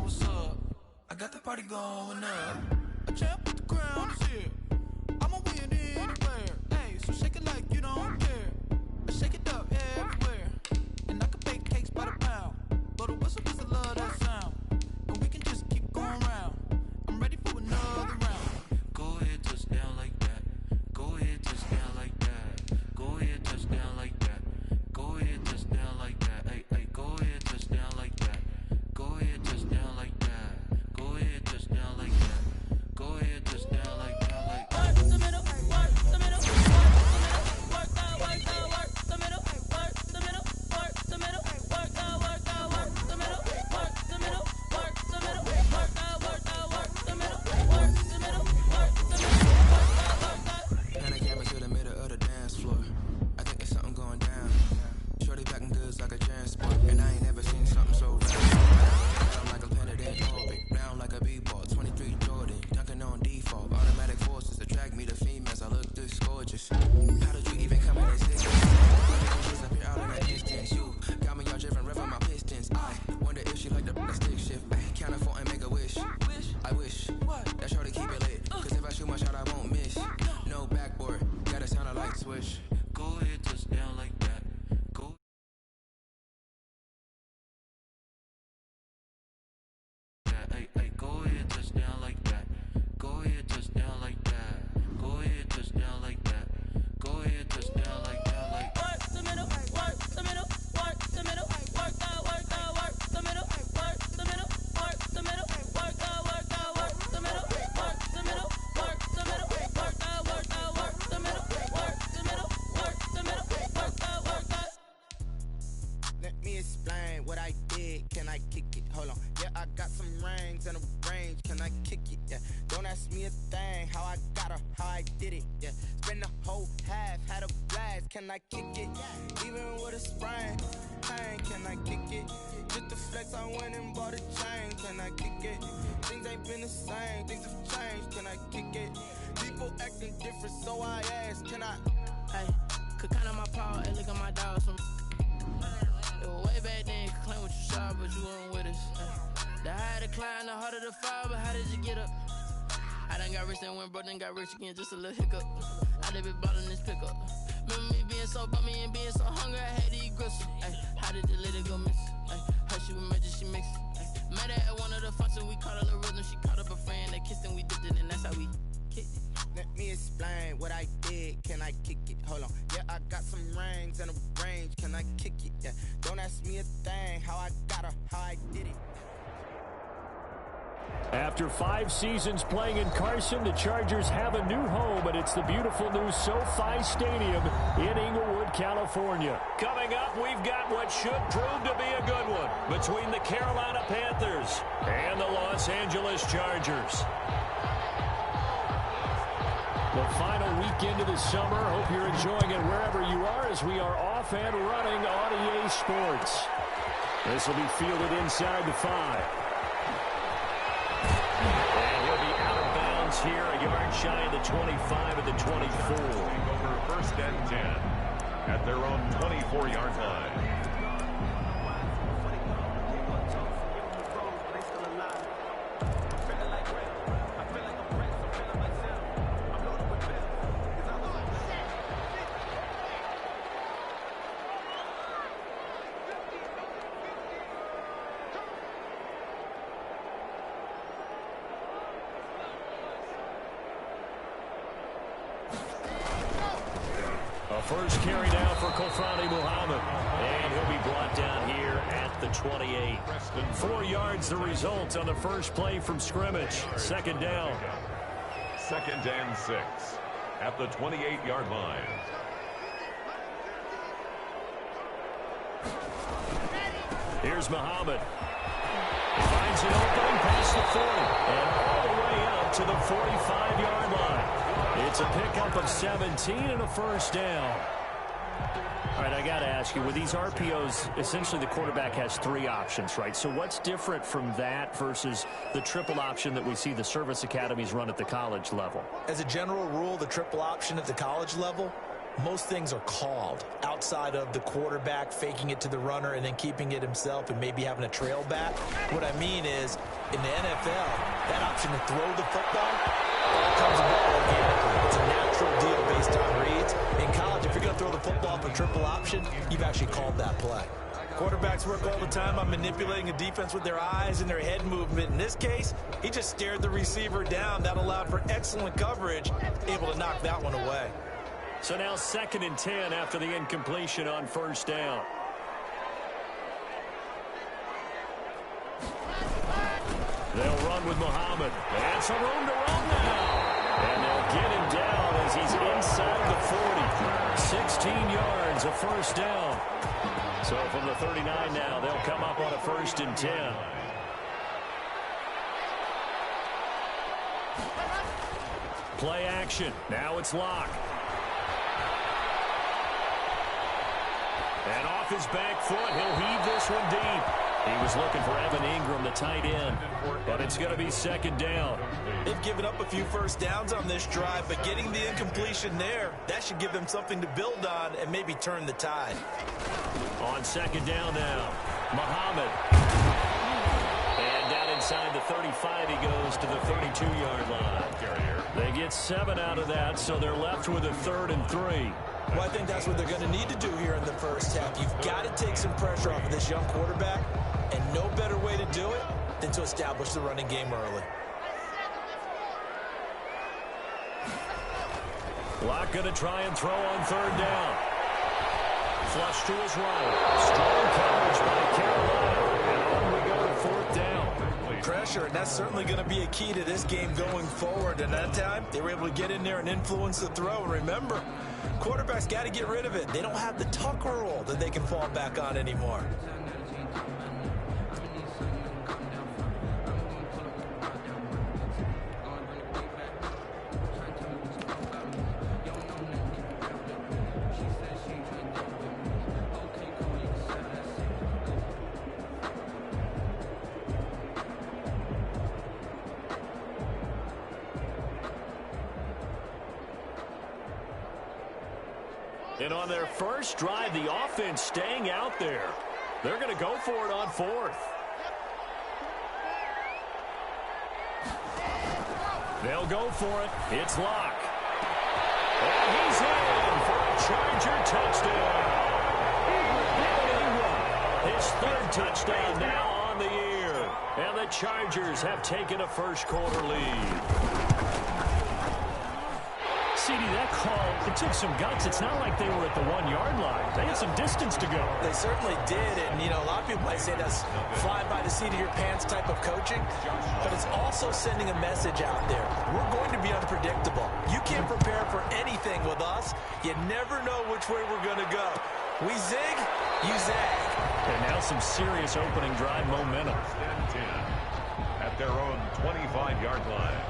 what's up? I got the party going up. A champ with the crown is here. I'ma win anywhere. Hey, so shake it like you don't care. I shake it up everywhere. And I can bake cakes by the pound. But a whistle cause I love that sound. And we can just keep going round. I'm ready for another round. Go ahead, touch down like that. Go ahead, touch down like that. Go ahead, touch down like that. Go ahead, touch down like that. Hey, hey, go ahead, touch down like that. Go ahead, touch down like that. Go ahead, touch down like that. Go ahead, touch down like that. Like work the middle, work the middle, work the middle, work the middle, work the middle, work the middle, work the middle, work the middle, work the middle, work the middle, work the middle, work the middle, work the middle. And I came into the middle of the dance floor. I think there's something going down. Shorty packing goods like a transport, and I ain't never seen something so round. I'm like a planet in orbit, round like a b-ball. 23 Jordan, dunking on default. Automatic forces attract me to females. I look this gorgeous. How did you even come in this distance? Up here out in that distance. You got me all driven, revving my pistons. I wonder if she like the stick shift. Can't afford and make a wish. I wish that shorty keep it lit. Cause if I shoot my shot, I won't miss. No backboard, gotta sound a light switch. Go ahead, touch down like that. Go. Hey, hey, go ahead, touch down like that. Go ahead, touch down like that. Go ahead, touch down like that. Go ahead, touch down like that. Like work the middle, work the middle, work the middle, work the middle, work the middle, work the middle, work the middle, work the middle, work the middle, work the middle, work the middle, work the middle, work the. Let me explain what I did. Can I kick it? Hold on. Yeah, I got some rings and a range. Can I kick it? Yeah. Don't ask me a thing. How I got her, how I did it. Yeah. Spend the whole half, had a blast. Can I kick it? Even with a sprain. Pain, can I kick it? Just the flex, I went and bought a chain. Can I kick it? Things ain't been the same. Things have changed. Can I kick it? People acting different, so I asked. Can I? Hey, could count on my paw and look at my dogs from. It was way back then, could claim what you saw, but you weren't with us. The higher the climb, the harder the fall, but how did you get up? I done got rich and went broke, then got rich again, just a little hiccup. I done been ballin' this pickup. Remember me being so bummy and being so hungry, I had to eat gristle. Ay, how did the lady go miss? Ay, her she was magic, she mixed. Met her at one of the functions, we caught her the rhythm, she caught up a friend, they kissed and we dipped it, and that's how we kicked it. Let me explain what I did. Can I kick it? Hold on. Yeah, I got some rings and a range. Can I kick it? Yeah. Don't ask me a thing. How I got her, how I did it. After 5 seasons playing in Carson, the Chargers have a new home, and it's the beautiful new SoFi Stadium in Inglewood, California. Coming up, we've got what should prove to be a good one between the Carolina Panthers and the Los Angeles Chargers. The final weekend of the summer. Hope you're enjoying it wherever you are as we are off and running on EA Sports. This will be fielded inside the 5. And he'll be out of bounds here, a yard shy of the 25 at the 24. Over first and 10 at their own 24-yard line. First carry now for Kofrani Muhammad. And he'll be brought down here at the 28. 4 yards the result on the first play from scrimmage. Second down. 2nd and 6 at the 28-yard line. Here's Muhammad. Finds an opening past the 40. And all the way up to the 45-yard line. It's a pickup of 17 and a first down. All right, I got to ask you, with these RPOs, essentially the quarterback has 3 options, right? So what's different from that versus the triple option that we see the service academies run at the college level? As a general rule, the triple option at the college level, most things are called outside of the quarterback faking it to the runner and then keeping it himself and maybe having a trail back. What I mean is in the NFL, that option to throw the football all comes about organically. It's a natural deal based on reads. In college, if you're going to throw the football for triple option, you've actually called that play. Quarterbacks work all the time on manipulating a defense with their eyes and their head movement. In this case, he just stared the receiver down. That allowed for excellent coverage, able to knock that one away. So now 2nd and 10 after the incompletion on first down. They'll run with Muhammad. And some room to run now. And they'll get him down as he's inside the 40. 16 yards, a first down. So from the 39 now, they'll come up on a 1st and 10. Play action. Now it's Locke. And off his back foot, he'll heave this one deep. He was looking for Evan Ingram, the tight end, but it's going to be 2nd down. They've given up a few first downs on this drive, but getting the incompletion there, that should give them something to build on and maybe turn the tide. On 2nd down now, Muhammad. And down inside the 35, he goes to the 32-yard line. They get 7 out of that, so they're left with a 3rd and 3. Well, I think that's what they're going to need to do here in the first half. You've got to take some pressure off of this young quarterback, and no better way to do it than to establish the running game early. Locke going to try and throw on 3rd down. Flush to his right. Strong coverage by Carolina. And on we go to 4th down. Pressure, and that's certainly going to be a key to this game going forward. And that time, they were able to get in there and influence the throw. And remember, quarterbacks got to get rid of it. They don't have the Tucker roll that they can fall back on anymore. And on their first drive, the offense staying out there. They're going to go for it on 4th. They'll go for it. It's Locke. And he's in for a Charger touchdown. His 3rd touchdown now on the year. And the Chargers have taken a first-quarter lead. CD, that call, it took some guts. It's not like they were at the 1-yard line. They had some distance to go. They certainly did, and, you know, a lot of people might say that's fly by the seat of your pants type of coaching, but it's also sending a message out there. We're going to be unpredictable. You can't prepare for anything with us. You never know which way we're going to go. We zig, you zag. And now some serious opening drive momentum. 10 at their own 25-yard line.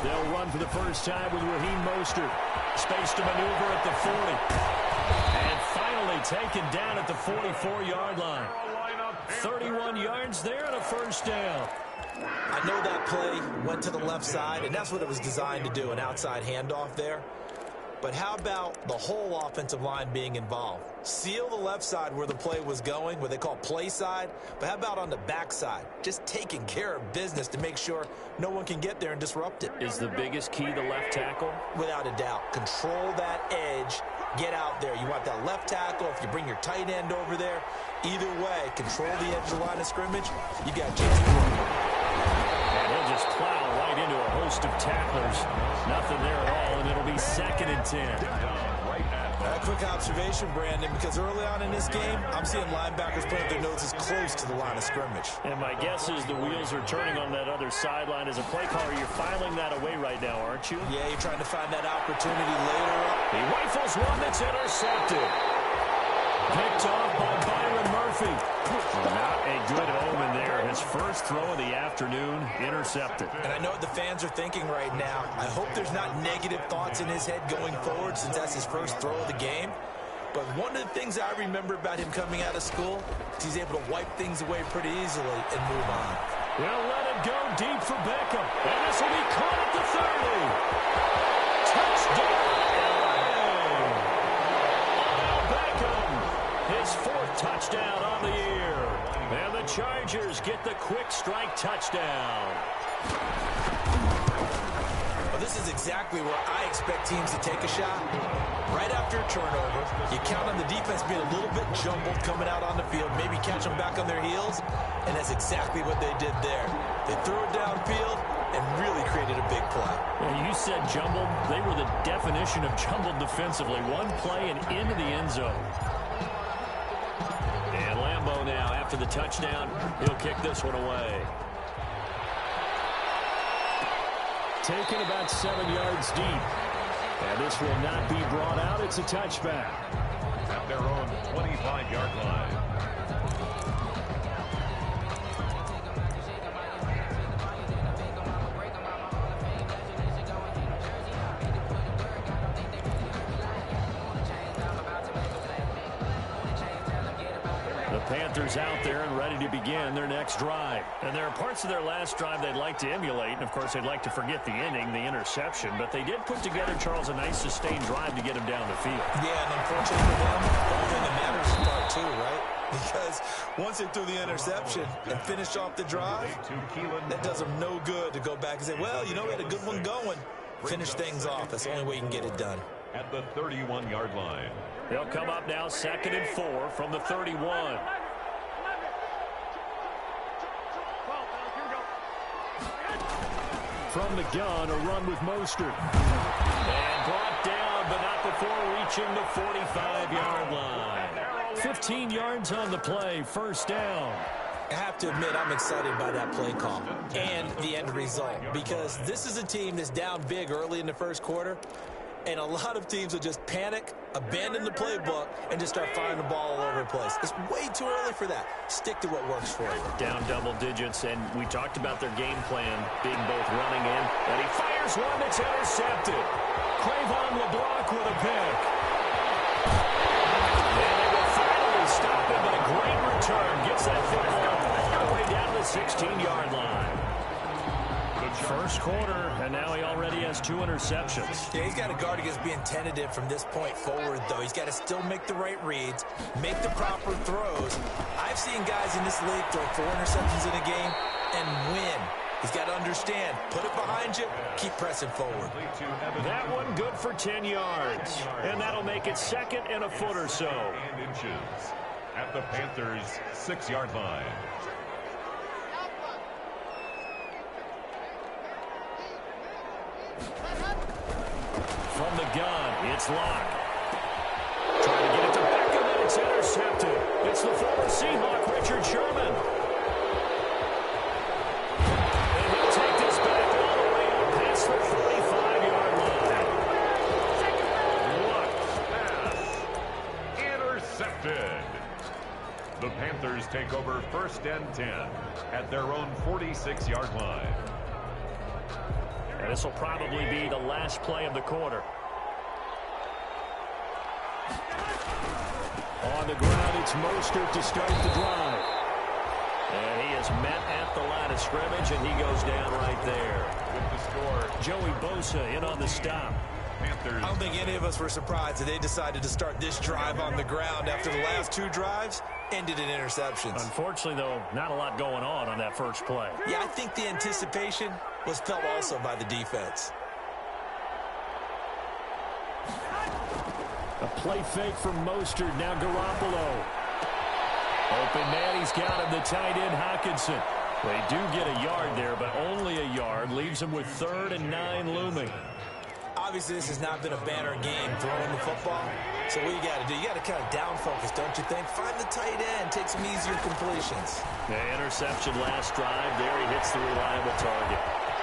They'll run for the first time with Raheem Mostert. Space to maneuver at the 40. And finally taken down at the 44-yard line. 31 yards there and a first down. I know that play went to the left side, and that's what it was designed to do, an outside handoff there. But how about the whole offensive line being involved? Seal the left side where the play was going, what they call play side. But how about on the back side? Just taking care of business to make sure no one can get there and disrupt it. Is the biggest key the left tackle? Without a doubt. Control that edge. Get out there. You want that left tackle. If you bring your tight end over there, either way, control the edge of the line of scrimmage. You got a chance to win. And he'll just plow right into a host of tacklers. Nothing there at all, and it'll be 2nd and 10. A quick observation, Brandon, because early on in this game, I'm seeing linebackers putting their noses close to the line of scrimmage. And my guess is the wheels are turning on that other sideline. As a play caller, you're filing that away right now, aren't you? Yeah, you're trying to find that opportunity later. He rifles one that's intercepted. Picked off by Byron Murphy. Not a good omen there. His first throw of the afternoon, intercepted. And I know what the fans are thinking right now. I hope there's not negative thoughts in his head going forward since that's his first throw of the game. But one of the things I remember about him coming out of school is he's able to wipe things away pretty easily and move on. He'll let it go deep for Beckham. And this will be caught at the 30. Touchdown! Beckham, his 4th touchdown on the year. And the Chargers get the quick strike touchdown. Well, this is exactly where I expect teams to take a shot. Right after a turnover, you count on the defense being a little bit jumbled coming out on the field, maybe catch them back on their heels, and that's exactly what they did there. They threw it downfield and really created a big play. Well, you said jumbled. They were the definition of jumbled defensively. One play and into the end zone. And Lambeau now, after the touchdown, he'll kick this one away. Taken about 7 yards deep. And this will not be brought out. It's a touchback. At their own 25-yard line. Panthers out there and ready to begin their next drive. And there are parts of their last drive they'd like to emulate. And, of course, they'd like to forget the inning, the interception. But they did put together, Charles, a nice sustained drive to get him down the field. Yeah, and unfortunately for them, the only thing that matters is part 2, right? Because once they threw the interception and finished off the drive, that does them no good to go back and say, well, you know, we had a good one going. Finish things off. That's the only way you can get it done. At the 31-yard line. They'll come up now 2nd and 4 from the 31. From the gun, a run with Mostert. And brought down, but not before reaching the 45-yard line. 15 yards on the play, 1st down. I have to admit, I'm excited by that play call and the end result, because this is a team that's down big early in the 1st quarter, and a lot of teams will just panic, abandon the playbook, and just start firing the ball all over the place. It's way too early for that. Stick to what works for you. Down double digits, and we talked about their game plan being both running and he fires one that's intercepted. Cravon LeBlanc with a pick. And they will finally stop him, but a great return. Gets that football all the way down to the 16-yard line. First quarter, and now he already has 2 interceptions. Yeah, he's got to guard against being tentative from this point forward, though. He's got to still make the right reads, make the proper throws. I've seen guys in this league throw 4 interceptions in a game and win. He's got to understand, put it behind you, keep pressing forward. That one good for 10 yards, and that'll make it 2nd and a foot or so. At the Panthers' 6-yard line. From the gun, it's Locke. Trying to get it to Beckham, and it's intercepted. It's the former Seahawk, Richard Sherman. And he'll take this back all the way up past the 45-yard line. What pass? Intercepted. The Panthers take over 1st and 10 at their own 46-yard line. And this will probably be the last play of the quarter. On the ground, it's Mostert to start the drive. And he is met at the line of scrimmage, and he goes down right there. With the score, Joey Bosa in on the stop. Panthers. I don't think any of us were surprised that they decided to start this drive on the ground after the last 2 drives ended in interceptions. Unfortunately, though, not a lot going on that first play. Yeah, I think the anticipation was felt also by the defense. A play fake from Mostert, now Garoppolo. Open man, he's got him, the tight end, Hockenson. They do get a yard there, but only a yard. Leaves him with 3rd and 9 looming. Obviously, this has not been a banner game throwing the football. So what you got to do, you got to kind of down focus, don't you think? Find the tight end, take some easier completions. The interception last drive. There he hits the reliable target.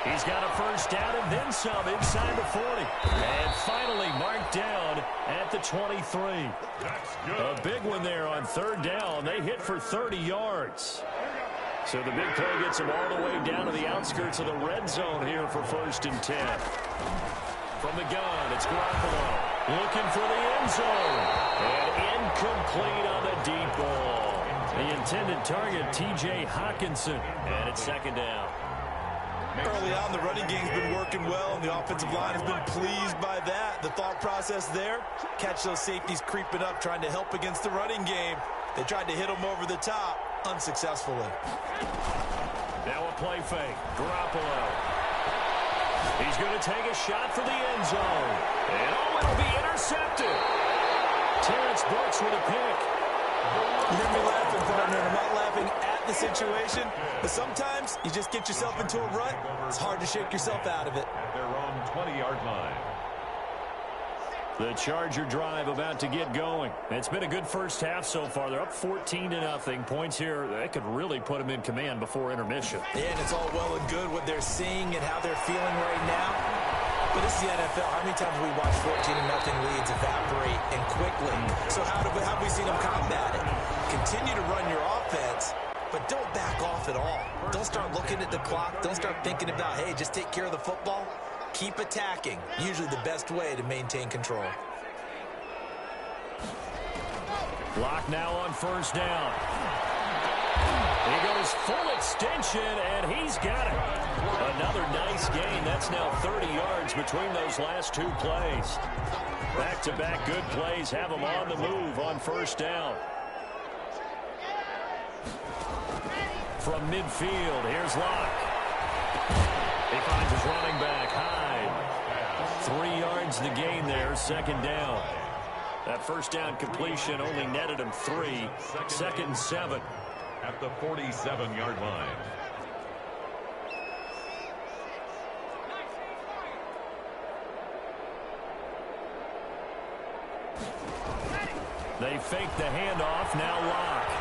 He's got a first down and then some inside the 40. And finally marked down at the 23. That's good. A big one there on 3rd down. They hit for 30 yards. So the big play gets him all the way down to the outskirts of the red zone here for 1st and 10. From the gun, it's Garoppolo looking for the end zone. And Incomplete on the deep ball. The intended target, T.J. Hockenson. And it's second down. Early on, the running game's been working well, and the offensive line has been pleased by that. The thought process there, catch those safeties creeping up, trying to help against the running game. They tried to hit them over the top, unsuccessfully. Now a play fake. Garoppolo. He's going to take a shot for the end zone. And oh, it'll be intercepted. Terrence Brooks with a pick. You hear me laughing, partner. I'm not laughing at the situation, but sometimes you just get yourself into a rut. It's hard to shake yourself out of it. At their own 20-yard line. The Charger drive about to get going. It's been a good first half so far. They're up 14-0. Points here, that could really put them in command before intermission. Yeah, and it's all well and good what they're seeing and how they're feeling right now. But this is the NFL. How many times have we watched 14-0 leads evaporate and quickly? So how have we seen them combat it? Continue to run your offense, but don't back off at all. Don't start looking at the clock. Don't start thinking about, hey, just take care of the football. Keep attacking. Usually the best way to maintain control. Lock now on first down. He goes full extension, and he's got it. Another nice gain. That's now 30 yards between those last two plays. Back-to-back good plays have him on the move on first down. From midfield, here's Locke. He finds his running back, Hyde. 3 yards to gain there, second down. That first down completion only netted him 3. Second and 7. At the 47-yard line. They fake the handoff, now Locke.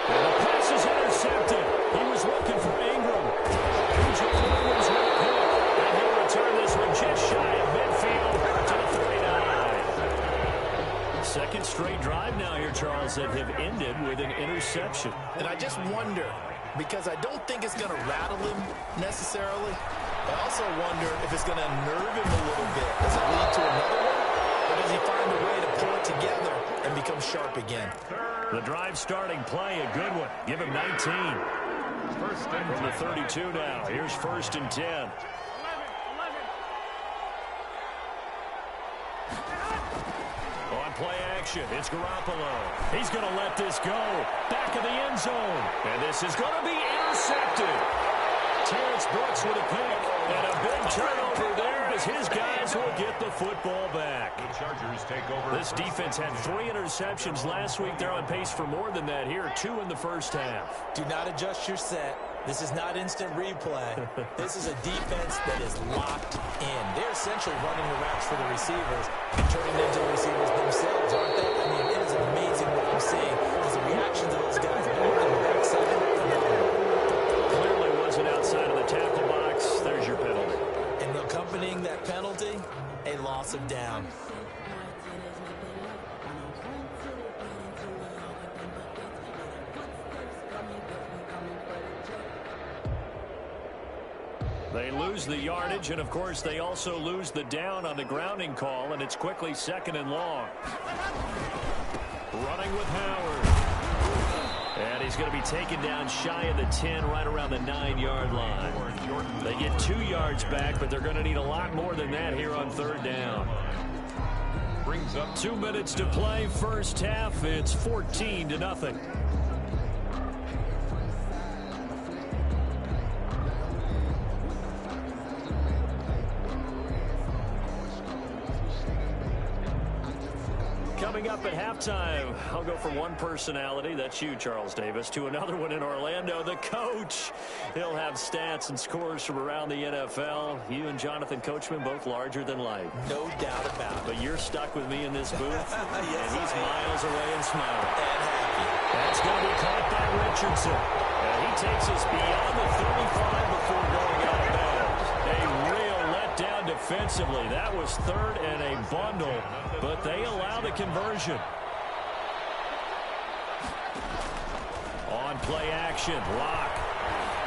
And the pass is intercepted. He was looking for Ingram. P.J. Williams with a pick. And he'll return this one just shy of midfield to the 39. Second straight drive now here, Charles, that have ended with an interception. And I just wonder, because I don't think it's going to rattle him necessarily, but I also wonder if it's going to unnerve him a little bit. Does it lead to another one? Or does he find a way to pull it together and become sharp again? The drive starting play, a good one. Give him 19. From the 32 now. Here's first and 10. On play action, it's Garoppolo. He's going to let this go. Back of the end zone. And this is going to be intercepted. Terrence Brooks with a pick. And a big turnover there as his guys will get the football back. The Chargers take over. This defense had 3 interceptions last week. They're on pace for more than that here. 2 in the first half. Do not adjust your set. This is not instant replay. This is a defense that is locked in. They're essentially running the routes for the receivers and turning them into the receivers themselves, aren't they? I mean, it is amazing what I'm seeing as the reactions of those guys on the backside. Clearly wasn't outside of the tackle box. There's your penalty. And accompanying that penalty, a loss of down. They lose the yardage, and of course they also lose the down on the grounding call, and it's quickly second and long. Running with Howard. And he's going to be taken down shy of the 10, right around the 9-yard line. They get 2 yards back, but they're going to need a lot more than that here on third down. Brings up 2 minutes to play, first half. It's 14-0. Coming up at halftime, I'll go from one personality, that's you, Charles Davis, to another one in Orlando, the coach. He'll have stats and scores from around the NFL. You and Jonathan Coachman, both larger than life. No doubt about it. But you're stuck with me in this booth, Yes, and he's miles away and smiling. And happy. That's going to be caught by Richardson. And he takes us beyond the 35 before going out of bounds. A real letdown defensively. That was third and a bundle, but they allow the conversion. On play action, Locke.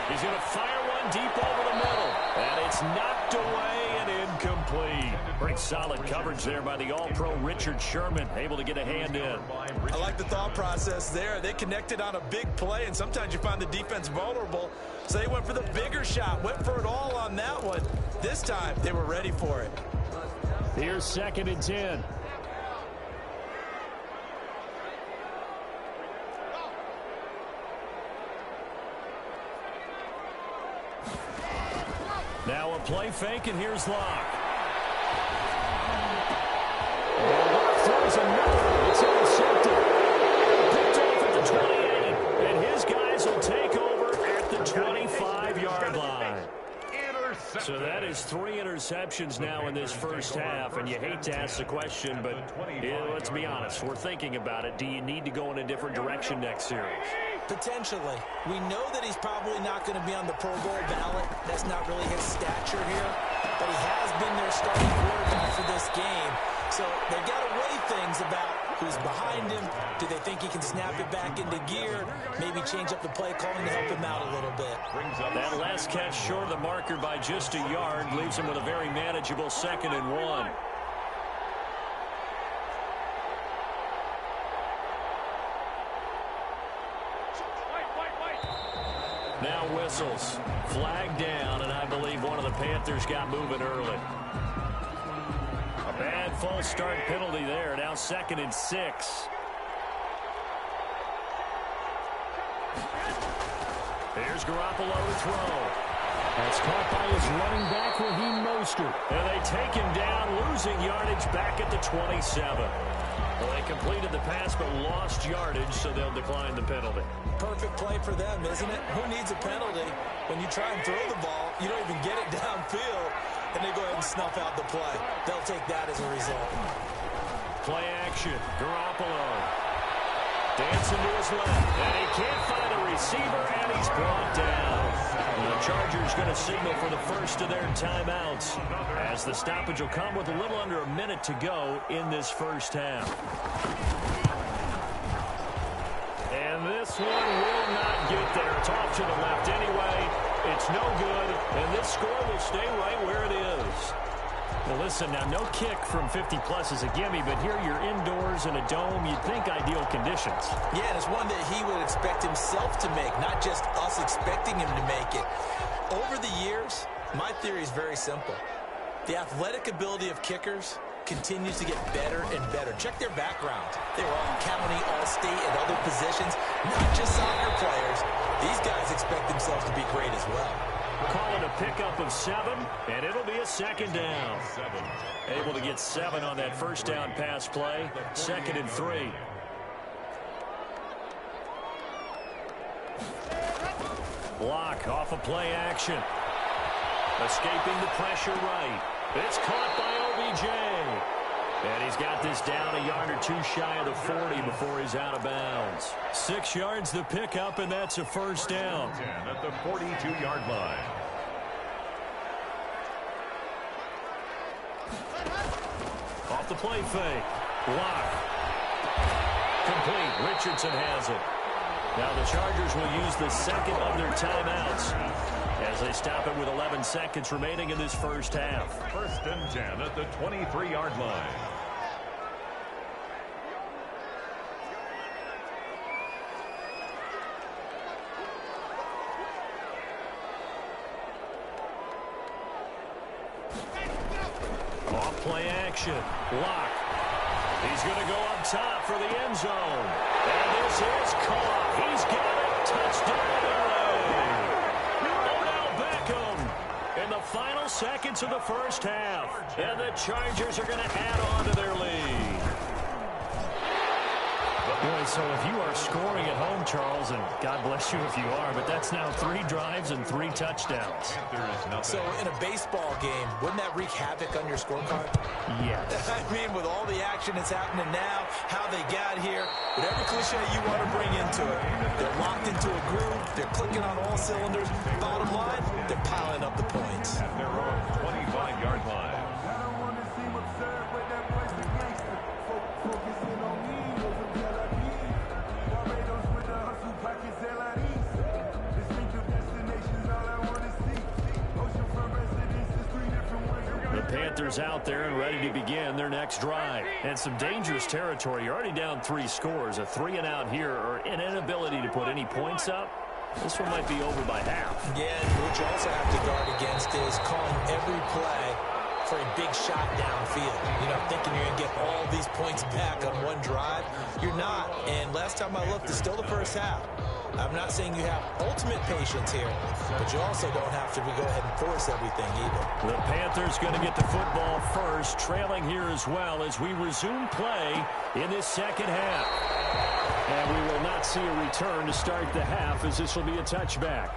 He's going to fire one deep over the middle, and it's knocked away and incomplete. Pretty solid coverage there by the All-Pro Richard Sherman, able to get a hand in. I like the thought process there. They connected on a big play, and sometimes you find the defense vulnerable. So they went for the bigger shot, went for it all on that one. This time, they were ready for it. Here's 2nd and 10. Now a play fake, and here's Locke. Throws another. It's intercepted. Picked off at the 28, and his guys will take over at the 25-yard line. So that is 3 interceptions now in this first half, and you hate to ask the question, but let's be honest. We're thinking about it. Do you need to go in a different direction next series? Potentially. We know that he's probably not going to be on the Pro Bowl ballot. That's not really his stature here, but he has been their starting quarterback for this game. So they've got to weigh things about who's behind him. Do they think he can snap it back into gear? Maybe change up the play calling to help him out a little bit. That last catch short of the marker by just a yard leaves him with a very manageable 2nd and 1. Now whistles. Flag down, and I believe one of the Panthers got moving early. A bad false start penalty there. Now 2nd and 6. Here's Garoppolo to throw. That's caught by his running back, Raheem Mostert. And they take him down, losing yardage back at the 27. Well, they completed the pass but lost yardage, so they'll decline the penalty. Perfect play for them, isn't it? Who needs a penalty? When you try and throw the ball, you don't even get it downfield, and they go ahead and snuff out the play. They'll take that as a result. Play action. Garoppolo dancing to his left, and he can't find a receiver, and he's brought down. The Chargers going to signal for the first of their timeouts, as the stoppage will come with a little under a minute to go in this first half. And this one will not get there. It's off to the left anyway. It's no good, and this score will stay right where it is. Well, listen, now no kick from 50-plus is a gimme, but here you're indoors in a dome. You'd think ideal conditions. Yeah, and it's one that he would expect himself to make, not just us expecting him to make it. Over the years, my theory is very simple. The athletic ability of kickers continues to get better and better. Check their background. They were all county, all state, and other positions, not just soccer players. These guys expect themselves to be great as well. Call it a pickup of 7, and it'll be a 2nd down. Able to get 7 on that first down pass play. 2nd and 3. Block off of play action. Escaping the pressure right. It's caught by OBJ. And he's got this down a yard or two shy of the 40 before he's out of bounds. 6 yards the pickup, and that's a first down. 10 at the 42-yard line. Off the play fake. Block. Complete. Richardson has it. Now the Chargers will use the second of their timeouts as they stop it with 11 seconds remaining in this first half. 1st and 10 at the 23-yard line. Off play action. Lock. He's going to go up top for the end zone. And this is caught. He's got it. Touchdown, LA. Odell Beckham in the final seconds of the first half. And the Chargers are going to add on to their lead. Boy, so if you are scoring at home, Charles, and God bless you if you are, but that's now 3 drives and 3 touchdowns. So in a baseball game, wouldn't that wreak havoc on your scorecard? Yes. I mean, with all the action that's happening now, how they got here, whatever cliche you want to bring into it, they're locked into a groove, they're clicking on all cylinders. Bottom line, they're piling up the points. At their own 25-yard line. Panthers out there and ready to begin their next drive. And some dangerous territory. You're already down 3 scores. A 3-and-out here or an inability to put any points up. This one might be over by half. Yeah, what you also have to guard against is calling every play for a big shot downfield. You know, thinking you're going to get all these points back on one drive. You're not. And last time I looked, it's still the first half. I'm not saying you have ultimate patience here, but you also don't have to go ahead and force everything either. The Panthers going to get the football first, trailing here as well as we resume play in this second half. And we will not see a return to start the half as this will be a touchback.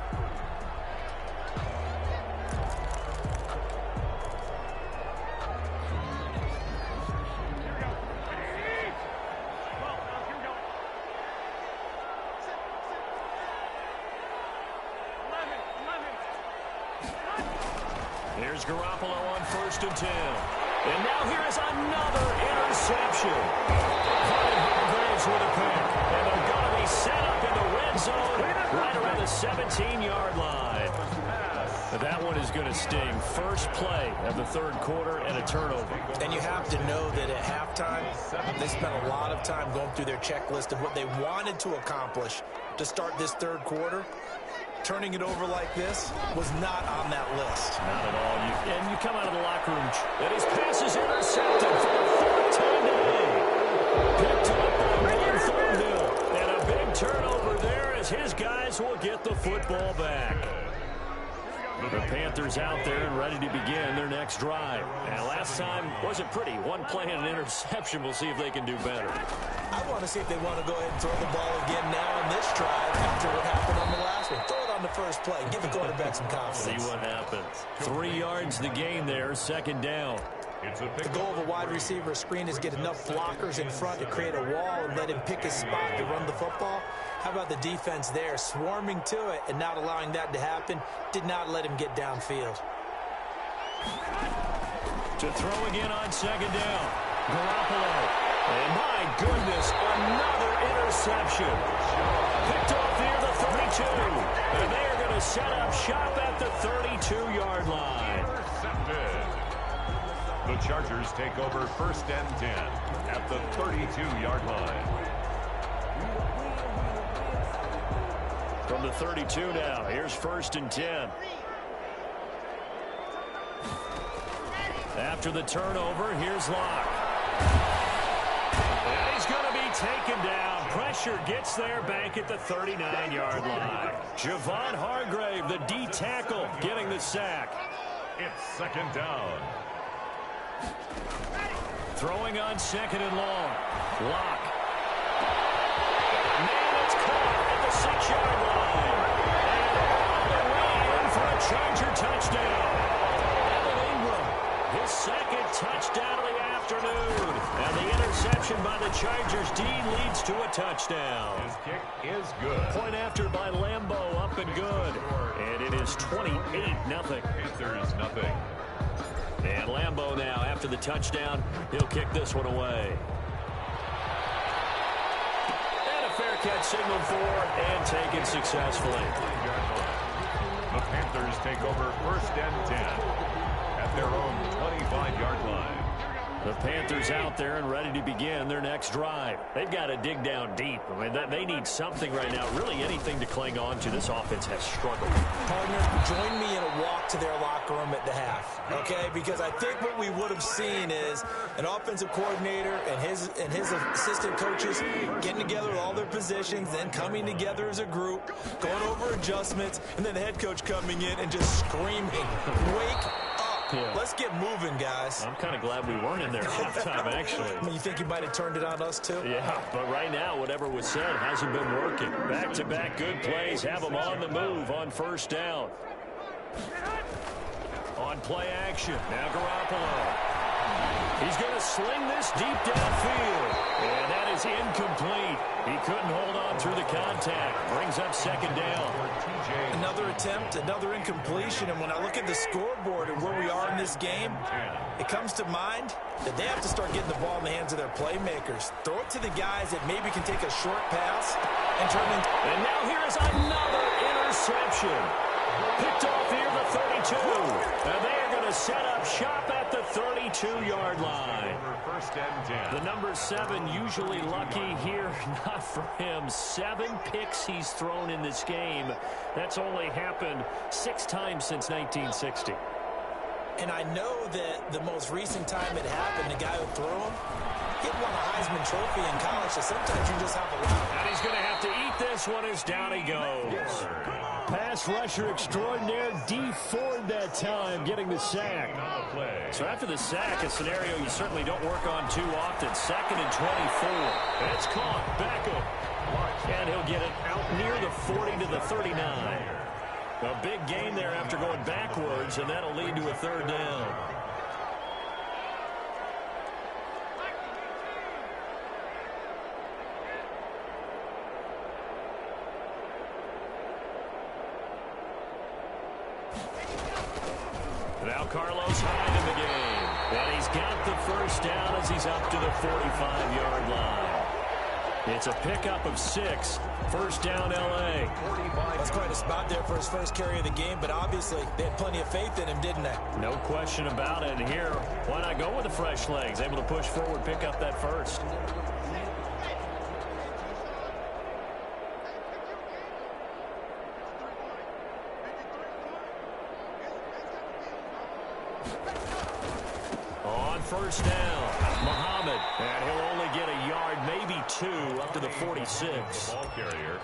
Here's Garoppolo on 1st and 10. And now here is another interception. Hargraves with a pick. And they're going to be set up in the red zone right around the 17-yard line. But that one is going to sting. First play of the third quarter and a turnover. And you have to know that at halftime, they spent a lot of time going through their checklist of what they wanted to accomplish to start this third quarter. Turning it over like this was not on that list. Not at all. And you come out of the locker room, and his pass is intercepted for the 4th time today. Picked up by Juan Thornhill. And a big turnover there as his guys will get the football back. The Panthers out there and ready to begin their next drive. And last time wasn't pretty. One play and an interception. We'll see if they can do better. I want to see if they want to go ahead and throw the ball again now in this drive after what happened on the last one. Throw it on the first play. Give the quarterback some confidence. See what happens. 3 yards the gain there. Second down. The goal of a wide receiver screen is get enough blockers in front to create a wall and let him pick his spot to run the football. How about the defense there, swarming to it and not allowing that to happen? Did not let him get downfield. To throw again on second down. Garoppolo. And my goodness, another interception. Picked off near the 32. And they are going to set up shop at the 32-yard line. The Chargers take over 1st and 10 at the 32-yard line. From the 32 now, here's 1st and 10. After the turnover, here's Locke. And he's going to be taken down. Pressure gets there back at the 39-yard line. Javon Hargrave, the D tackle, getting the sack. It's 2nd down. Throwing on 2nd and long. Locke. Man, it's caught at the 6-yard line. And on the way in for a Charger touchdown. Evan Ingram, his 2nd touchdown of the afternoon. And the interception by the Chargers D leads to a touchdown. His kick is good. Point after by Lambo, up and good. And it is 28-0. Panthers nothing. And Lambo now, after the touchdown, he'll kick this one away. And a fair catch signaled for and taken successfully. The Panthers take over 1st and 10 at their own 25-yard line. The Panthers out there and ready to begin their next drive. They've got to dig down deep. I mean, they need something right now, really anything to cling on to. This offense has struggled. Partner, join me in a walk to their locker room at the half, okay? Because I think what we would have seen is an offensive coordinator and his assistant coaches getting together with all their positions, then coming together as a group, going over adjustments, and then the head coach coming in and just screaming, "Wake up. Yeah. Let's get moving, guys." I'm kind of glad we weren't in there halftime, actually. You think you might have turned it on us, too? Yeah, but right now, whatever was said hasn't been working. Back-to-back good plays have them on the move on 1st down. On play action, now Garoppolo. He's going to sling this deep downfield. And that is incomplete. He couldn't hold on through the contact. Brings up 2nd down. Another attempt, another incompletion. And when I look at the scoreboard and where we are in this game, it comes to mind that they have to start getting the ball in the hands of their playmakers. Throw it to the guys that maybe can take a short pass and turn it. And now here is another interception. Picked off near the 32. And they are going to set up shop at the 32-yard line. First and 10. The number 7 usually lucky here. Not for him. 7 picks he's thrown in this game. That's only happened 6 times since 1960. And I know that the most recent time it happened, the guy who threw him, he won a Heisman Trophy in college, so sometimes you just have a lot. And he's going to have to eat this one as down he goes. Pass rusher extraordinaire, Dee Ford that time, getting the sack. So after the sack, a scenario you certainly don't work on too often. 2nd and 24. It's caught. Beckham. And he'll get it out near the 40 to the 39. A big gain there after going backwards, and that'll lead to a 3rd down. Now Carlos Hyde in the game. And he's got the 1st down as he's up to the 45-yard line. It's a pickup of 6. 1st down, L.A. That's quite a spot there for his first carry of the game, but obviously they had plenty of faith in him, didn't they? No question about it. And here, why not go with the fresh legs? Able to push forward, pick up that 1st. On 1st down, Muhammad. And he'll only get a yard, maybe 2, up to the 46. Ball carrier.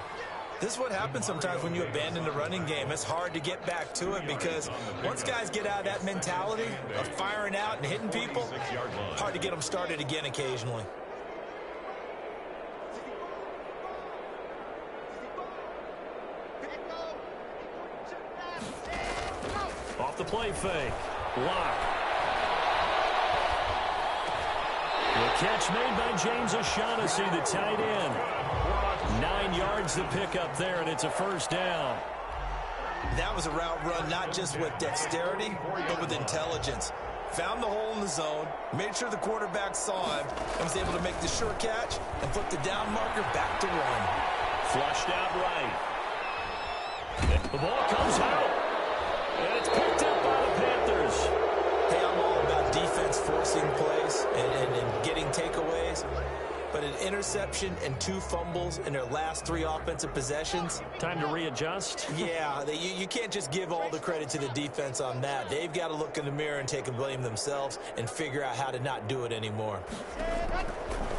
This is what happens sometimes when you abandon the running game. It's hard to get back to it because once guys get out of that mentality of firing out and hitting people, hard to get them started again occasionally. Off the play fake. Lock. The catch made by James O'Shaughnessy, the tight end. 9 yards to pick up there, and it's a 1st down. That was a route run not just with dexterity, but with intelligence. Found the hole in the zone, made sure the quarterback saw him, and was able to make the sure catch and flip the down marker back to run. Flushed out right. The ball comes out, and it's picked up by the Panthers. Hey, I'm all about defense forcing plays and getting takeaways. But an interception and 2 fumbles in their last 3 offensive possessions. Time to readjust. Yeah, you can't just give all the credit to the defense on that. They've got to look in the mirror and take a blame themselves and figure out how to not do it anymore.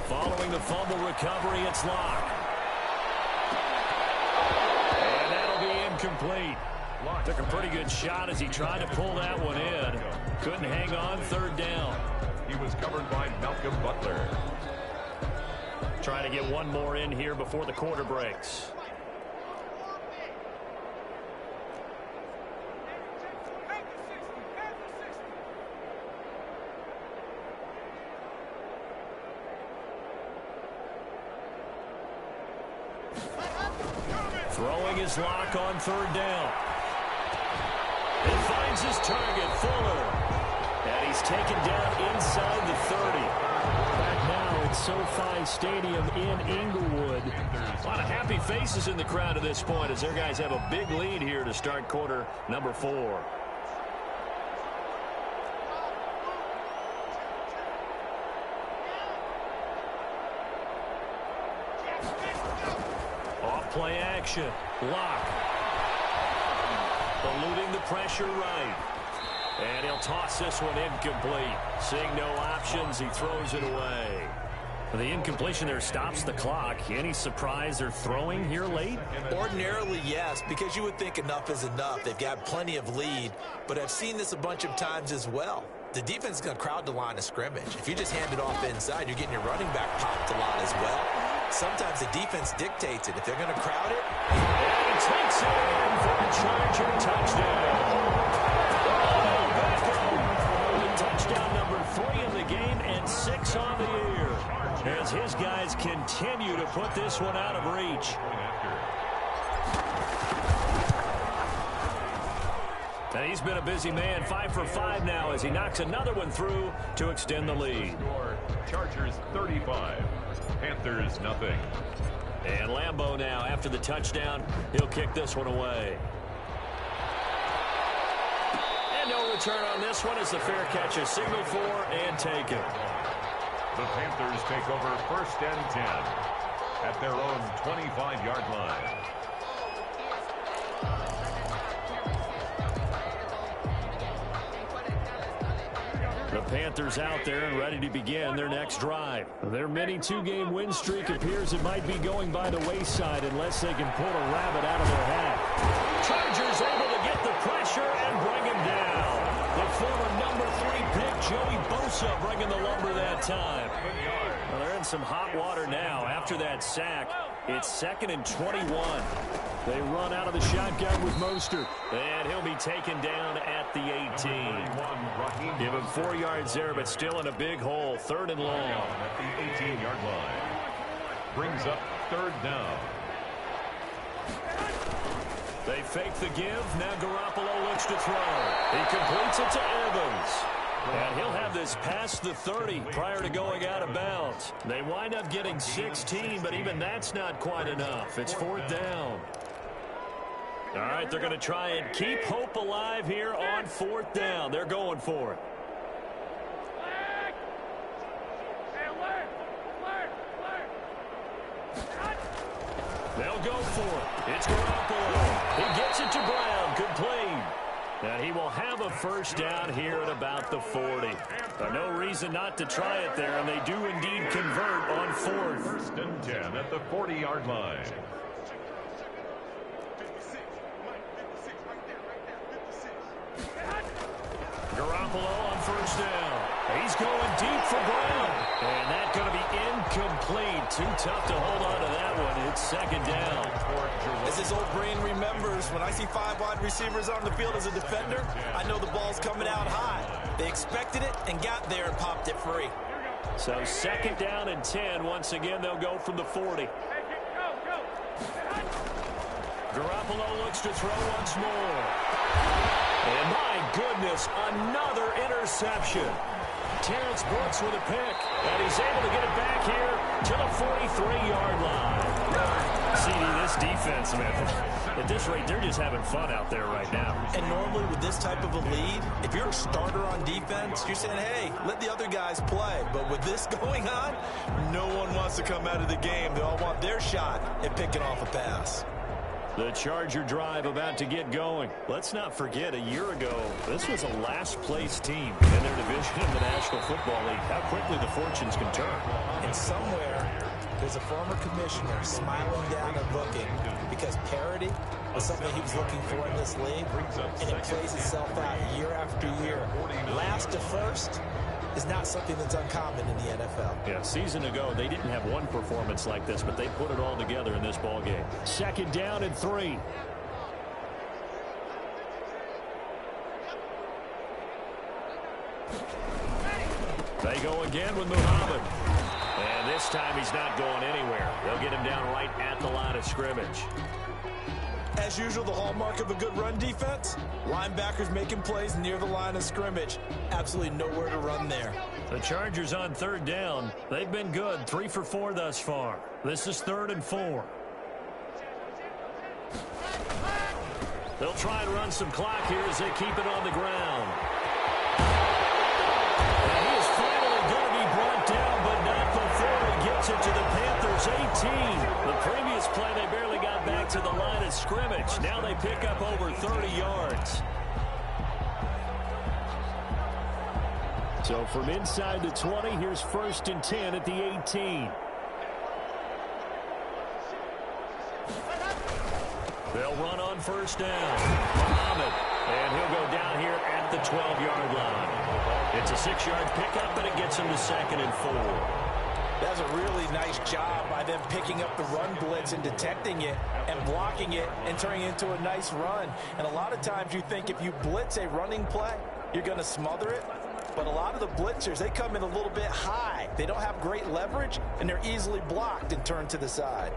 Following the fumble recovery, it's Locke. And that'll be incomplete. Took a pretty good shot as he tried to pull that one in. Couldn't hang on. 3rd down. He was covered by Malcolm Butler. Trying to get one more in here before the quarter breaks. Throwing his Lock on 3rd down. He finds his target, Fuller. And he's taken down inside the 30. Back now at SoFi Stadium in Inglewood. A lot of happy faces in the crowd at this point as their guys have a big lead here to start quarter number 4. Off play action. Lock. Eluding the pressure right. And he'll toss this one incomplete. Seeing no options, he throws it away. The incompletion there stops the clock. Any surprise they're throwing here late? Ordinarily, yes, because you would think enough is enough. They've got plenty of lead, but I've seen this a bunch of times as well. The defense is going to crowd the line of scrimmage. If you just hand it off inside, you're getting your running back popped a lot as well. Sometimes the defense dictates it. If they're going to crowd it, and he takes it in for a Charger touchdown. Touchdown number 3 in the game and 6 on the year as his guys continue to put this one out of reach. And he's been a busy man, 5 for 5 now as he knocks another one through to extend the lead. Chargers 35, Panthers nothing. And Lambeau now after the touchdown, he'll kick this one away. And no return on this one as the fair catch is signaled for and taken. The Panthers take over 1st and 10 at their own 25-yard line. The Panthers out there and ready to begin their next drive. Their mini 2-game win streak appears it might be going by the wayside unless they can pull a rabbit out of their hat. Chargers able to get the pressure and bring him down. The former number 3 pick, Joey Bosa, bringing the lumber that time. Well, they're in some hot water now. After that sack, it's 2nd and 21. They run out of the shotgun with Mostert, and he'll be taken down at the 18. Give him 4 yards there, but still in a big hole. 3rd and long. At the 18-yard line. Brings up 3rd down. They fake the give. Now Garoppolo looks to throw. He completes it to Evans. And he'll have this past the 30 prior to going out of bounds. They wind up getting 16, but even that's not quite enough. It's 4th down. All right, they're going to try and keep hope alive here on 4th down. They're going for it. They'll go for it. It's Garoppolo. He gets it to Brown. Complete. And he will have a 1st down here at about the 40. No reason not to try it there, and they do indeed convert on 4th. 1st and 10 at the 40-yard line. Garoppolo on 1st down. He's going deep for Brown. And that's going to be incomplete. Too tough to hold on to that one. It's 2nd down. As his old brain remembers, when I see 5 wide receivers on the field as a defender, I know the ball's coming out high. They expected it and got there and popped it free. So 2nd down and 10. Once again, they'll go from the 40. Garoppolo looks to throw once more. And my goodness, another interception. Terrence Brooks with a pick, and he's able to get it back here to the 43-yard line. CD, this defense, man, at this rate, they're just having fun out there right now. And normally with this type of a lead, if you're a starter on defense, you're saying, hey, let the other guys play. But with this going on, no one wants to come out of the game. They all want their shot at picking off a pass. The Charger drive about to get going. Let's not forget, a year ago, this was a last-place team in their division in the National Football League. How quickly the fortunes can turn. And somewhere, there's a former commissioner smiling down and looking because parity was something he was looking for in this league, and it plays itself out year after year. Last to first is not something that's uncommon in the NFL. Yeah, a season ago, they didn't have one performance like this, but they put it all together in this ball game. 2nd down and 3. They go again with Muhammad. And this time he's not going anywhere. They'll get him down right at the line of scrimmage. As usual, the hallmark of a good run defense, linebackers making plays near the line of scrimmage. Absolutely nowhere to run there. The Chargers on 3rd down. They've been good, 3 for 4 thus far. This is 3rd and 4. They'll try and run some clock here as they keep it on the ground. And he is finally going to be brought down, but not before he gets it to the Panthers' 18. The previous play, they barely got back to the line of scrimmage. Now they pick up over 30 yards. So from inside the 20, here's 1st and 10 at the 18. They'll run on 1st down. Muhammad, and he'll go down here at the 12-yard line. It's a 6-yard pickup, and it gets him to 2nd and 4. That's a really nice job by them picking up the run blitz and detecting it and blocking it and turning it into a nice run. And a lot of times you think if you blitz a running play, you're going to smother it. But a lot of the blitzers, they come in a little bit high. They don't have great leverage, and they're easily blocked and turned to the side.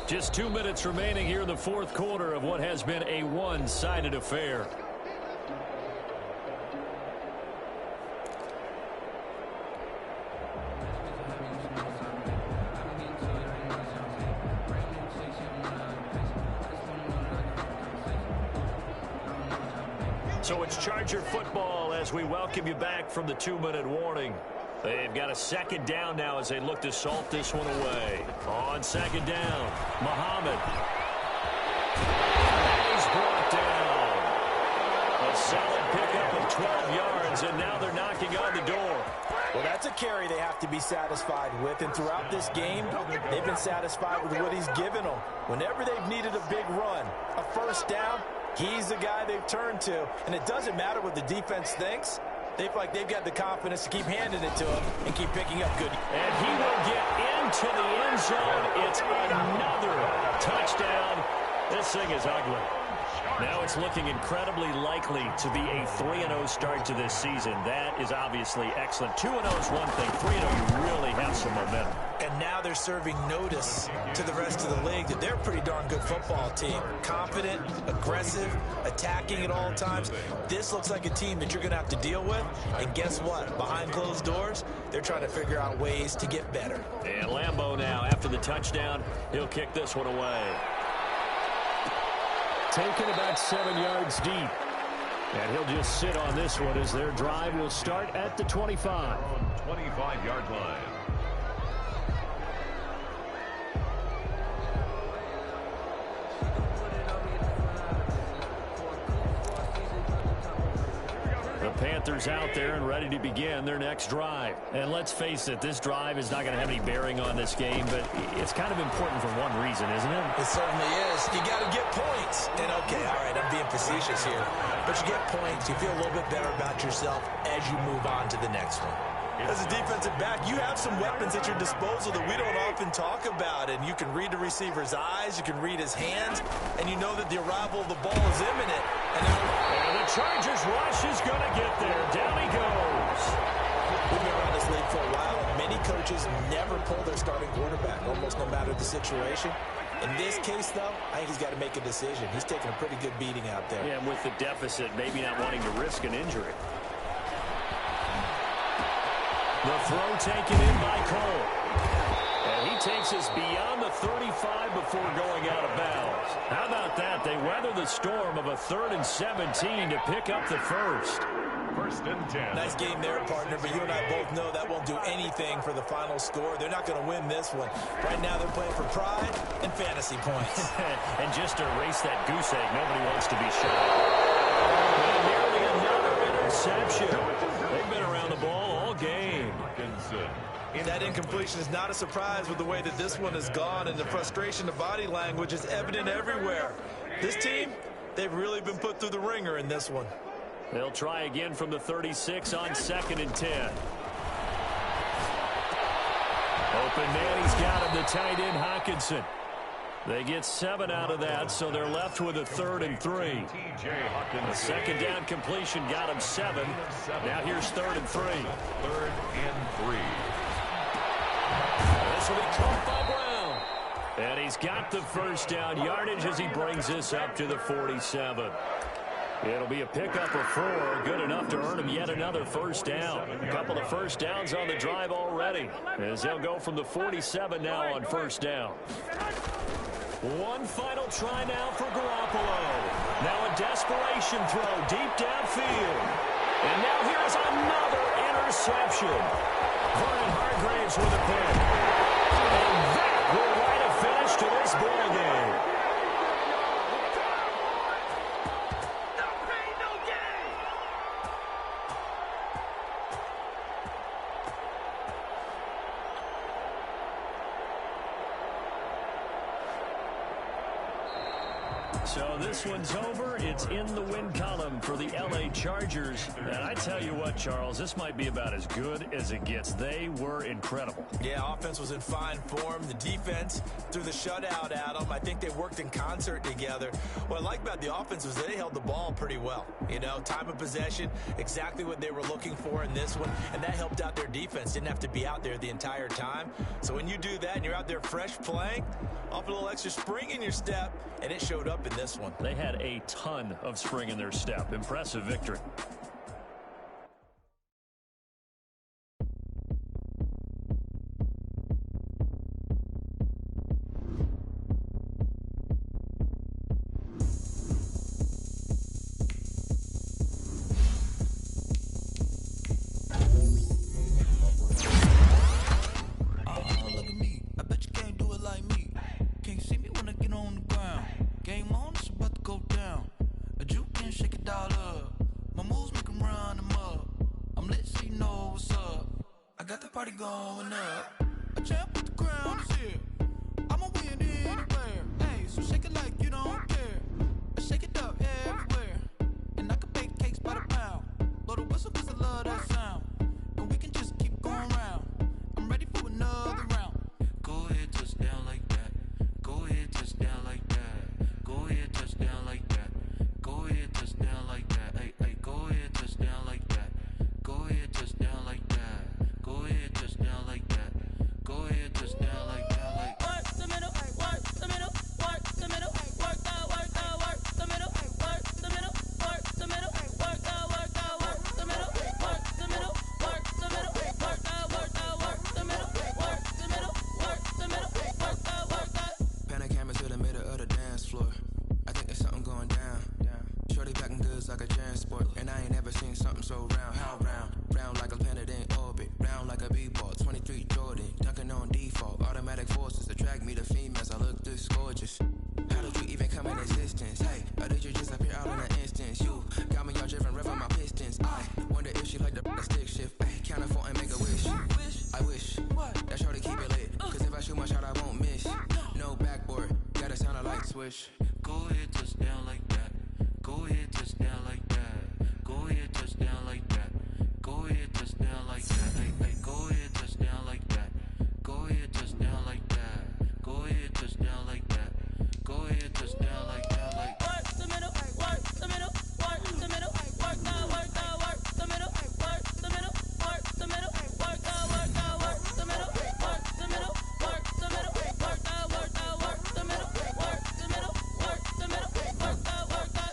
Just 2 minutes remaining here in the 4th quarter of what has been a one-sided affair. So it's Charger football as we welcome you back from the 2-minute warning. They've got a second down now as they look to salt this one away. On second down, Muhammad. He's brought down. A solid pickup of 12 yards, and now they're knocking on the door. Well, that's a carry they have to be satisfied with, and throughout this game, they've been satisfied with what he's given them. Whenever they've needed a big run, a first down, he's the guy they've turned to, and it doesn't matter what the defense thinks. They feel like they've got the confidence to keep handing it to him and keep picking up good. And he will get into the end zone. It's another touchdown. This thing is ugly. Now it's looking incredibly likely to be a 3-0 start to this season. That is obviously excellent. 2-0 is one thing. 3-0, you really have some momentum. And now they're serving notice to the rest of the league that they're a pretty darn good football team. Confident, aggressive, attacking at all times. This looks like a team that you're going to have to deal with. And guess what? Behind closed doors, they're trying to figure out ways to get better. And Lambeau now, after the touchdown, he'll kick this one away. Taken about 7 yards deep. And he'll just sit on this one as their drive will start at the 25. 25-yard line. The Panthers out there and ready to begin their next drive. And let's face it, this drive is not going to have any bearing on this game, but it's kind of important for one reason, isn't it? It certainly is. You got to get points. And okay, all right, I'm being facetious here. But you get points, you feel a little bit better about yourself as you move on to the next one. As a defensive back, you have some weapons at your disposal that we don't often talk about. And you can read the receiver's eyes, you can read his hands, and you know that the arrival of the ball is imminent. And the Chargers rush is going to get there. Down he goes. We've been around this league for a while, and many coaches never pull their starting quarterback, almost no matter the situation. In this case, though, I think he's got to make a decision. He's taking a pretty good beating out there. Yeah, and with the deficit, maybe not wanting to risk an injury. The throw taken in by Cole. And he takes us beyond the 35 before going out of bounds. How about that? They weather the storm of a 3rd and 17 to pick up the first. 1st and 10. Nice game there, partner, but you and I both know that won't do anything for the final score. They're not going to win this one. Right now they're playing for pride and fantasy points. And just to erase that goose egg, nobody wants to be shot. And nearly another interception. They've been around the ball all game. That incompletion is not a surprise with the way that this one has gone, and the frustration of body language is evident everywhere. This team, they've really been put through the ringer in this one. They'll try again from the 36 on 2nd and 10. Open man, he's got him, the tight end Hockenson. They get 7 out of that, so they're left with a 3rd and 3. The second down completion got him 7. Now here's 3rd and 3. 3rd and 3. This will be caught by Brown. And he's got the first down yardage as he brings this up to the 47. It'll be a pickup of 4, good enough to earn him yet another first down. A couple of first downs on the drive already, as they'll go from the 47 now on first down. One final try now for Garoppolo. Now a desperation throw deep downfield. And now here's another interception. Vernon Hargreaves with a pick. And that will write a finish to this ball game. So this one's over. It's in the win column for the L.A. Chargers. And I tell you what, Charles, this might be about as good as it gets. They were incredible. Yeah, offense was in fine form. The defense threw the shutout at them. I think they worked in concert together. What I like about the offense was they held the ball pretty well. You know, time of possession, exactly what they were looking for in this one. And that helped out their defense. Didn't have to be out there the entire time. So when you do that and you're out there fresh playing, off a little extra spring in your step, and it showed up in this one. They had a ton of spring in their step. Impressive victory. got the party going up. A champ with the crown is here. I'ma win anywhere. Hey, so shake it like you don't care. Shake it up everywhere. And I can bake cakes by the pound. Blow the whistle 'cause I love that sound. And we can just keep going round. I'm ready for another round. Go ahead, touch down like that. Go ahead, touch down like that. Go ahead, touch down like that. Go ahead, touch down like that. Hey, hey, go ahead, touch down like that. Go ahead, touch down like that. Go ahead, touch down like that. Go ahead, touch down like that. Like work the middle, work the middle, work the middle, work the middle, work the middle, work the middle, work the middle, work the middle, work the middle, work the middle, work the middle, work the middle, work the. Pan a camera to the middle of the dance floor. I think there's something going down. Shorty packing goods like a transport, and I ain't never seen something so round. How round? Round like a planet in orbit, round like a b-ball. 23 Jordan, dunking on default. Automatic forces attract me to females. I look this gorgeous. How did you even come in existence? Hey, or did you just appear all in an instance? You got me all driven, revving my pistons. I wonder if she like the stick shift. Hey, count a four and make a wish. I wish that shorty keep it lit. 'Cause if I shoot my shot, I won't miss. No backboard, gotta sound a light switch. go ahead, touch down like that. Go ahead, touch down like that. Go ahead, touch down like that. Go ahead, touch down like that. Hey, hey, go ahead, touch down like that. Go ahead, touch down like that. Go ahead, touch down like that. Go ahead, touch down like that. Like work the middle, work the middle, work the middle, work the middle, work the middle, work the middle, work the middle, work the middle, work the middle, work the middle, work the middle, work the middle, work the middle, work the middle, work the middle, work the.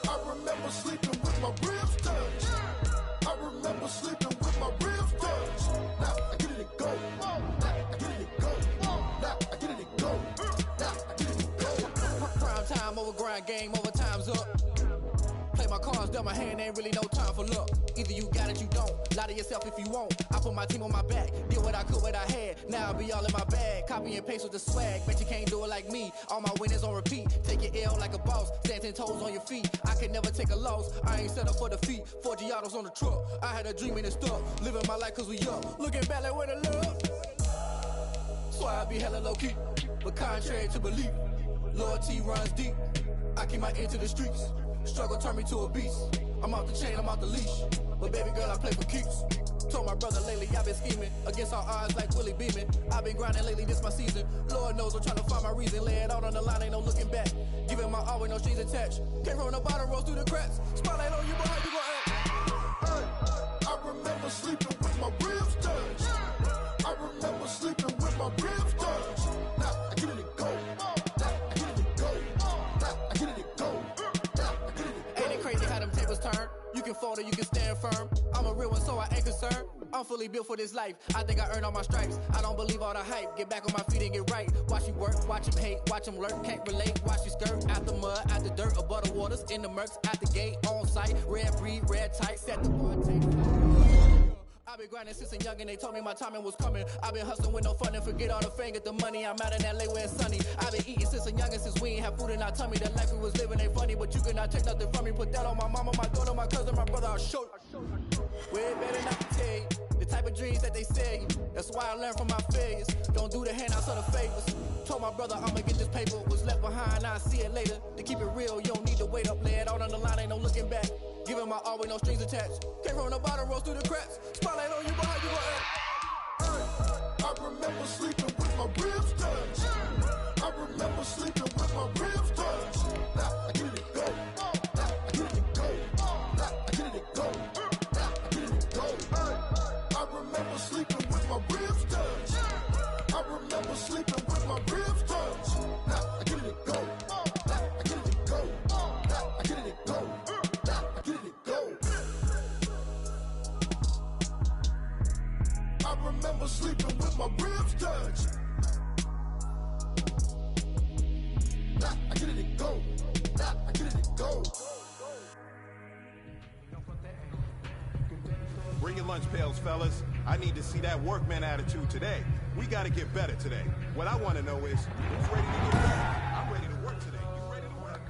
I remember sleeping with my ribs touched. I remember sleeping with my ribs touched. Now I get it and go. Now I get it and go. Now I get it and go. Now I get it and go. Prime time over grind game, over time's up. Play my cards, dealt my hand, ain't really no time for luck. Either you got it, you don't. Lie to yourself if you won't. I put my team on my back, did what I could, what I had. Now I be all in my bag, copy and paste with the swag. Bet you can't do it like me. All my winners on repeat. Take your L like a boss, stand 10 toes on your feet. I can never take a loss. I ain't set up for defeat. 4 Giottos on the truck. I had a dream and it stuck. Living my life 'cause we up. Looking back like where the love. So I be hella low key, but contrary to belief, loyalty runs deep. I keep my ear to the streets. Struggle turned me to a beast. I'm off the chain, I'm off the leash. But baby girl, I play for keeps. Told my brother lately I've been scheming against all odds like Willie Beeman. I've been grinding lately, this my season. Lord knows I'm trying to find my reason. Lay it out on the line, ain't no looking back. Giving my all with no strings attached. Can't roll no bottom, roll through the cracks. Spotlight on you, but how you gon' act? I remember sleeping with my ribs touched. I remember sleeping with my ribs touched. Now I get it and go. Now I get it and go. Now I get it and go. Now I get it and go. Ain't it crazy how them tables turn? You can fold or you can stand firm. I'm a real one, so I ain't concerned. I'm fully built for this life. I think I earned all my stripes. I don't believe all the hype. Get back on my feet and get right. Watch you work, watch him hate, watch him lurk. Can't relate, watch you skirt. Out the mud, out the dirt, above the waters, in the murks, out the gate, on site. Red breed, red tight, set the bar, take I've been grinding since a young and they told me my timing was coming. I've been hustling with no fun and forget all the fame, get the money. I'm out in LA where it's sunny. I've been eating since a youngin', since we ain't have food in our tummy. The life we was living ain't funny, but you cannot take nothing from me. Put that on my mama, my daughter, my cousin, my brother, I'll show you. Way better not to tell you the type of dreams that they sell you. That's why I learned from my failures. Don't do the handouts or the favors. Told my brother I'ma get this paper. Was left behind, I'll see it later. To keep it real, you don't need to wait up. Lay it out on the line, ain't no looking back. Giving my all with no strings attached. Can't roll no bottom, roll through the cracks. Spotlight on you, but how you gon' act? I remember sleeping with my ribs touched. I remember sleeping with my ribs touched. Now I get it and go. Now I get it and go. Now I get it and go. Now I get it and go. I remember sleeping with my ribs touched. I remember sleeping with my ribs touched. Now I get it and go. Now I get it and go. Now I get it and go. Now I get it and go. I remember sleeping with my ribs touched. Now I get it and go. Now I get it and go. Bring your lunch pails, fellas. I need to see that workman attitude today. We got to get better today. What I want to know is, who's ready to get better? I'm ready to work today. You ready to work?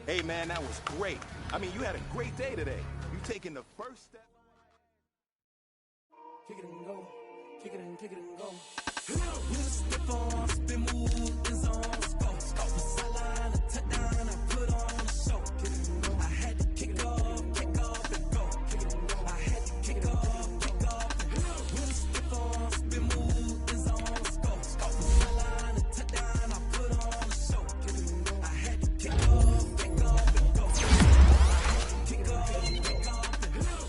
Hey, man, that was great. I mean, you had a great day today. You taking the first step. Kick it and go. Kick it and go. With a step on, spin move, is on go. Sideline, a touchdown, I put on a show. I had to kick off and go. I had to kick off and go. With a step on, spin move, is on go. Sideline, a touchdown, I put on a show. I had to kick off and go.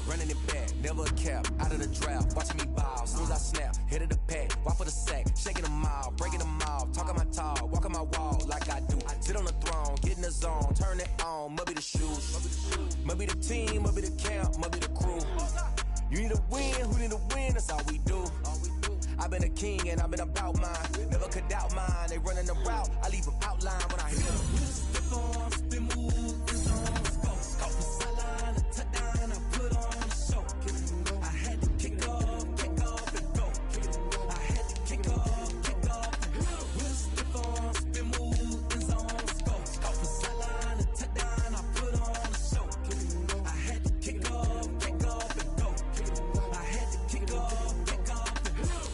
Running it back, never a cap, out of the draft, watching me bow, as soon as I snap, hit of the pack, walk for the sack, shaking them out, breaking them out, talking my talk, like I do. Sit on the throne, get in the zone, turn it on. Must be the shoes, must be the team, must be the camp, must be the crew. You need a win, who need a win? That's all we do. I've been a king and I've been about mine. Never could doubt mine. They running the route, I leave them outline when I hear them. Stiff on, spin move, is on the go. Off the sideline, a touchdown, I put on a show. I had to kick off and go. I had to kick off and go. Stiff on, spin move, is on the go. Off the sideline, a touchdown, I put on a show. I had to kick off and go. I had to kick off and go.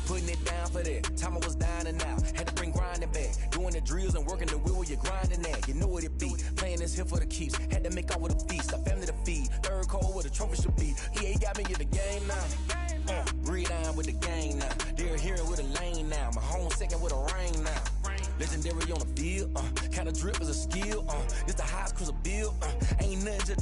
Putting it down for that. Time I was down and out. Had to bring grinding back. Doing the drills and working the wheel where you're grinding at. You know what it be. Playing this here for the keeps. Had to make out with a feast. A family to feed. Third cold where the trophy should be. EA got me in the game now. Breathe down with the game now. They're hearing with a lane now. My home second with a rain now. Legendary on the field. Kinda drip is a skill. It's the highest cruiser bill. Ain't nothing to